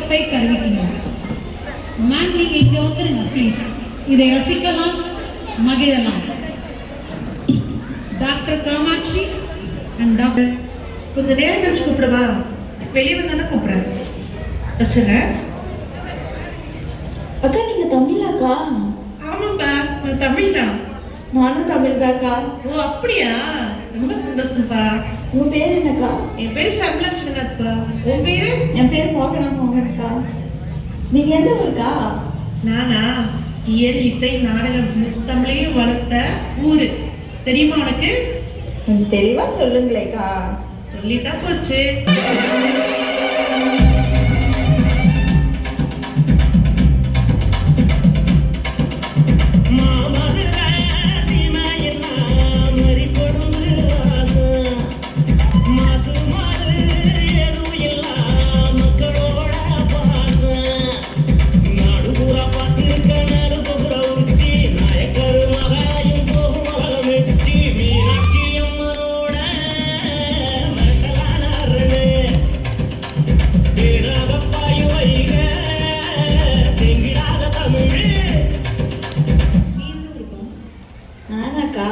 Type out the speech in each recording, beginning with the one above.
தெரிவிக்கீங்க. Ma'am நீங்க இங்க வந்துருங்க ப்ளீஸ். இதை ரசிக்கலாம், மகிழலாம். டாக்டர் காமாட்சி அண்ட் டாக்டர் கொஞ்சம் நேரம் கழிச்சு கூப்பிடவா? வெளியே வந்தானே கூப்பிடுறேன். வச்சுங்க. அக்கா நீங்க தமிழாக்கா? ஆமாப்பா, நான் தமிழ் தான். நானும் தமிழ் தாக்கா. ஓ அப்படியா, ரொம்ப சந்தோஷம்ப்பா. உங்க பேர் என்னக்கா? என் பேர் சர்மிளா ஸ்ரீநாத்ப்பா. உன் பேரு? என் பேர் மோகனா மோகன்க்கா. நீங்க எந்த ஊருக்கா? நானா? இயல், இசை, நாடகம் தமிழையும் வளர்த்த ஊரு தெரியுமா உனக்கு? கொஞ்சம் தெளிவா சொல்லுங்களேக்கா. சொல்லிட்டா போச்சு. நானாக்கா?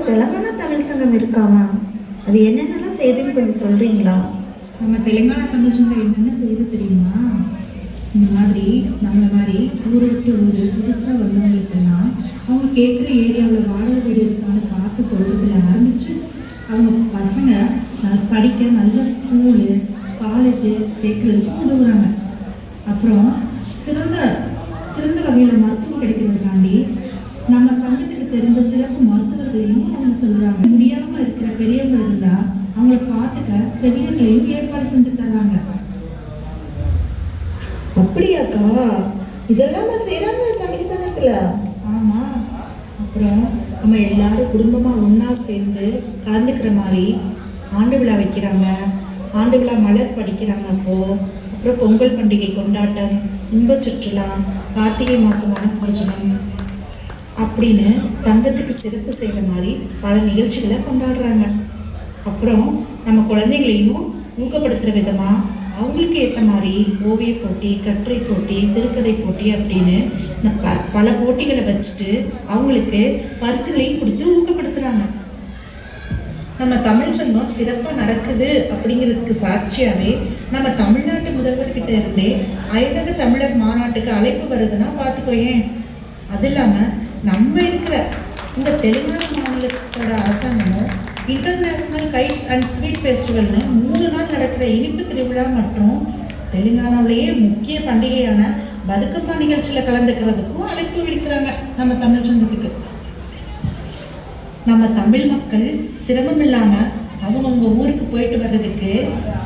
தெலுங்கானா தமிழ் சங்கம் இருக்காமா? அது என்னென்னலாம் செய்யுதுன்னு கொஞ்சம் சொல்றீங்களா? நம்ம தெலுங்கானா தமிழ் சங்கம் என்னென்ன செய்து தெரியுமா? இந்த மாதிரி ஊரை விட்டு ஊர் புதுசாக வந்தவங்களுக்கெல்லாம் அவங்க கேட்குற ஏரியாவில் வாடகை வீடு இருக்கான்னு பார்த்து சொல்கிறதுல ஆரம்பித்து அவங்க பசங்க படிக்க நல்ல ஸ்கூலு காலேஜு சேர்க்குறதுக்கும் உதவுறாங்க. அப்புறம் சிறந்த வகையில் மருத்துவம் கிடைக்கிறதுக்காண்டி நம்ம சங்கத்துக்கு தெரிஞ்ச சிறப்பு மருத்துவர்களையும் அவங்க சொல்கிறாங்க. முடியாமல் இருக்கிற பெரியவங்க இருந்தால் அவங்கள பார்த்துக்க செவிலியர்களையும் ஏற்பாடு செஞ்சு தர்றாங்க. அப்படியாக்கா? இதெல்லாம் செய்கிறாங்க தமிழ் சங்கத்தில்? ஆமாம். அப்புறம் நம்ம எல்லாரும் குடும்பமாக ஒன்றா சேர்ந்து கலந்துக்கிற மாதிரி ஆண்டு விழா வைக்கிறாங்க. ஆண்டு விழா மலர் படிக்கிறாங்க. அப்புறம் பொங்கல் பண்டிகை கொண்டாட்டம், இன்ப சுற்றுலா, கார்த்திகை மாதம் வனபூஜனம் அப்படின்னு சங்கத்துக்கு சிறப்பு செய்கிற மாதிரி பல நிகழ்ச்சிகளை கொண்டாடுறாங்க. அப்புறம் நம்ம குழந்தைகளையும் ஊக்கப்படுத்துகிற விதமாக அவங்களுக்கு ஏற்ற மாதிரி ஓவிய போட்டி, கட்டுரை போட்டி, சிறுகதை போட்டி அப்படின்னு பல போட்டிகளை வச்சுட்டு அவங்களுக்கு பரிசுகளையும் கொடுத்து ஊக்கப்படுத்துகிறாங்க. நம்ம தமிழ் சங்கம் சிறப்பாக நடக்குது அப்படிங்கிறதுக்கு சாட்சியாகவே நம்ம தமிழ்நாட்டு முதல்வர்கிட்ட இருந்தே அயலக தமிழர் மாநாட்டுக்கு அழைப்பு வருதுன்னா பார்த்துக்கோயேன். அது இல்லாமல் நம்ம இருக்கிற இந்த தெலுங்கானா மாநிலத்தோட அரசாங்கமும் இன்டர்நேஷ்னல் கைட்ஸ் அண்ட் ஸ்வீட் ஃபெஸ்டிவல்னு 3 நாள் நடக்கிற இனிப்பு திருவிழா மற்றும் தெலுங்கானாவிலேயே முக்கிய பண்டிகையான பதுக்கம்மா நிகழ்ச்சியில் கலந்துக்கிறதுக்கும் அழைப்பு விடுக்கிறாங்க நம்ம தமிழ் சங்கத்துக்கு. நம்ம தமிழ் மக்கள் சிரமம் இல்லாமல் அவங்கவுங்க ஊருக்கு போயிட்டு வர்றதுக்கு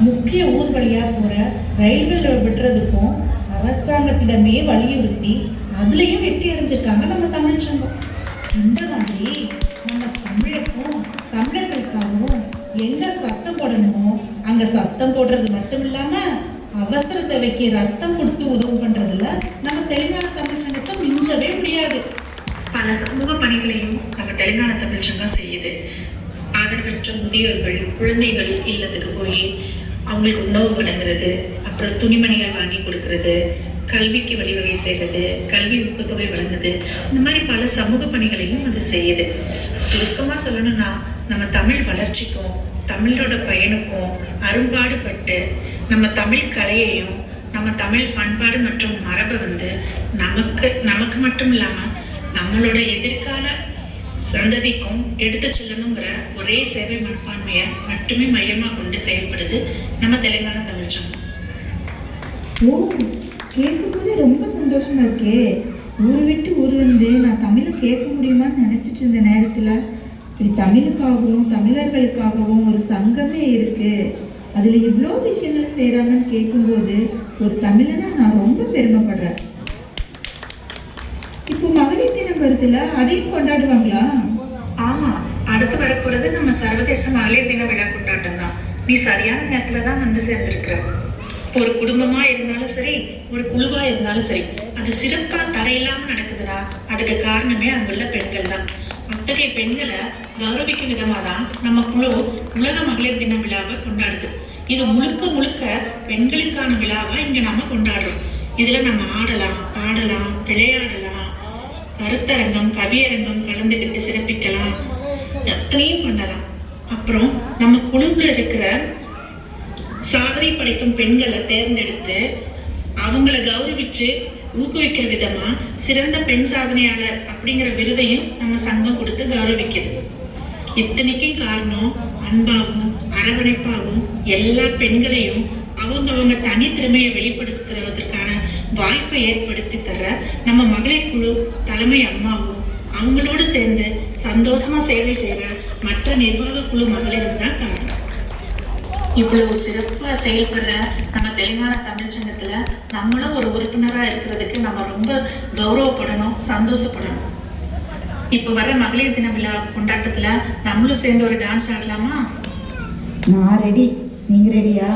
முக்கிய ஊர் வழியாக போகிற ரயில்கள் விடுறதுக்கும் அரசாங்கத்திடமே வலியுறுத்தி அதுலேயும் வெற்றி அடைஞ்சிருக்காங்க நம்ம தமிழ் சங்கம். இந்த மாதிரி நம்ம தமிழுக்கும் தமிழர்களுக்காகவும் எங்கே சத்தம் போடணுமோ அங்கே சத்தம் போடுறது மட்டும் இல்லாமல் அவசர தேவைக்கு ரத்தம் கொடுத்து உதவி பண்ணுறதுல நம்ம தெலுங்கானா தமிழ் சங்கத்தை மிஞ்சவே முடியாது. பல சமூக பணிகளையும் நம்ம தெலுங்கானா தமிழ் சங்கம் செய்யுது. ஆதரவற்ற முதியோர்கள், குழந்தைகள் இல்லத்துக்கு போய் அவங்களுக்கு உணவு வழங்குறது, அப்புறம் துணிமணிகள் வாங்கி கொடுக்கறது, கல்விக்கு வழிவகை செய்கிறது, கல்வி ஊக்கத்தொகை வழங்குது. இந்த மாதிரி பல சமூக பணிகளையும் அது செய்யுது. சுருக்கமாக சொல்லணும்னா நம்ம தமிழ் வளர்ச்சிக்கும் தமிழோட பயனுக்கும் அரும்பாடுபட்டு நம்ம தமிழ் கலையையும் நம்ம தமிழ் பண்பாடு மற்றும் மரபை நமக்கு மட்டும் இல்லாமல் நம்மளோட எதிர்கால சந்ததிக்கும் எடுத்து செல்லணுங்கிற ஒரே சேவை மனப்பான்மையை மட்டுமே மையமாக கொண்டு செயல்படுது நம்ம தெலுங்கானா தமிழ் சங்கம். ஓ, கேட்கும்போதே ரொம்ப சந்தோஷமா இருக்கே. ஊர் விட்டு ஊர் வந்து நான் தமிழை கேட்க முடியுமான்னு நினச்சிட்டு இருந்த நேரத்தில் இப்படி தமிழுக்காகவும் தமிழர்களுக்காகவும் ஒரு சங்கமே இருக்கு, அதில் இவ்வளோ விஷயங்களை செய்கிறாங்கன்னு கேட்கும்போது ஒரு தமிழனா நான் ரொம்ப பெருமைப்படுறேன். இப்போ மகளிர் தினம் வருதுல, அதையும் கொண்டாடுவாங்களா? ஆமா, அடுத்து வரப்போறது நம்ம சர்வதேச மகளிர் தின விழா கொண்டாட்டம் தான். நீ சரியான நேரத்துல தான் வந்து சேர்ந்திருக்கிற. ஒரு குடும்பமா இருந்தாலும் சரி, ஒரு குழுவா இருந்தாலும் சரி, அது சிறப்பா தடையில்லாம நடக்குதுன்னா அதுக்கு காரணமே அங்குள்ள பெண்கள் தான். அத்தகைய பெண்களை கௌரவிக்கும் விதமா தான் நம்ம குழு உலக மகளிர் தின விழாவை கொண்டாடுது. இது முழுக்க முழுக்க பெண்களுக்கான விழாவா இங்க நம்ம கொண்டாடுறோம். இதுல நம்ம ஆடலாம், பாடலாம், விளையாடலாம், கருத்தரங்கம், கவியரங்கம் கலந்துக்கிட்டு சிறப்பிக்கலாம், எத்தனையும் பண்ணலாம். அப்புறம் நம்ம குழுவில் இருக்கிற சாதனை படைக்கும் பெண்களை தேர்ந்தெடுத்து அவங்கள கௌரவிச்சு ஊக்குவிக்கிற விதமா சிறந்த பெண் சாதனையாளர் அப்படிங்கிற விருதையும் நம்ம சங்கம் கொடுத்து கௌரவிக்குது. இத்தனைக்கும் காரணம் அன்பாகவும் அரவணைப்பாகவும் எல்லா பெண்களையும் அவங்க தனித்திறமையை வெளிப்படுத்துறதற்கான வாய்ப்பை ஏற்படுத்தி தர நம்ம மகளிர் குழு தலைமை அம்மாவும் அவங்களோடு சேர்ந்து சந்தோஷமா சேவை செய்யற மற்ற நிர்வாக குழு மகளிரும் தான் காரணம். இவ்வளவு சிறப்பா செயல்படுற நம்ம தெலுங்கானா தமிழ் சங்கத்துல நம்மளும் ஒரு உறுப்பினரா இருக்கிறதுக்கு நம்ம ரொம்ப கௌரவப்படணும், சந்தோஷப்படணும். இப்ப வர மகளிர் தின விழா கொண்டாட்டத்துல நம்மளும் சேர்ந்து ஒரு டான்ஸ் ஆடலாமா? நான் ரெடி, நீங்க ரெடியா?